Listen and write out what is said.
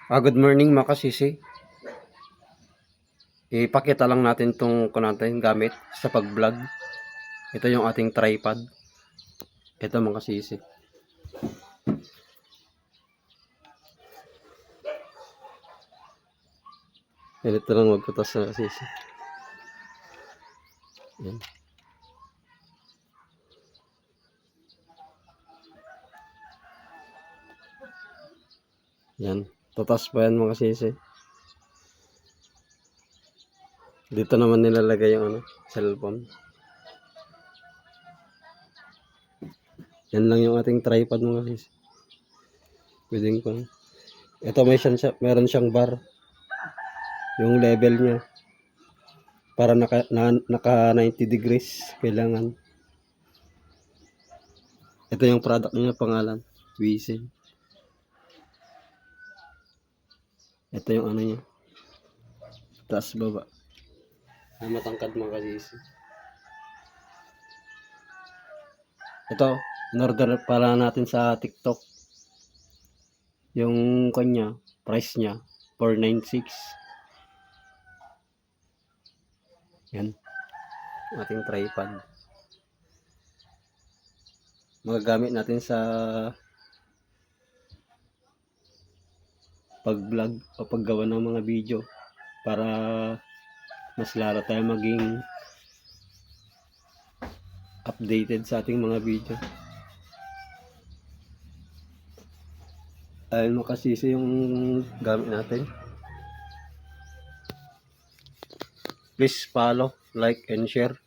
Good morning mga kasisi. Ipakita lang natin itong gamit sa pag-vlog. Ito yung ating tripod. Ito mga kasisi. Ganito lang magkutas sa kasisi. Yan. Yan. Tutas pa yan mga kasisi. Dito naman nilalagay yung cellphone. Yan lang yung ating tripod mga kasisi. Pwedeng pa. Ito meron siyang bar. Yung level niya. Para naka 90 degrees. Kailangan. Ito yung product niya, pangalan. Wisin. Ito yung niya. Taas baba. Matangkad mga kasisi. Ito, in-order para natin sa TikTok. Yung kanya, price niya, 496. Yan. Ating tripod. Magagamit natin sa pag-vlog o paggawa ng mga video para mas lalo tayo maging updated sa ating mga video. Ayun mga kasisi yung gamit natin. Please follow, like, and share.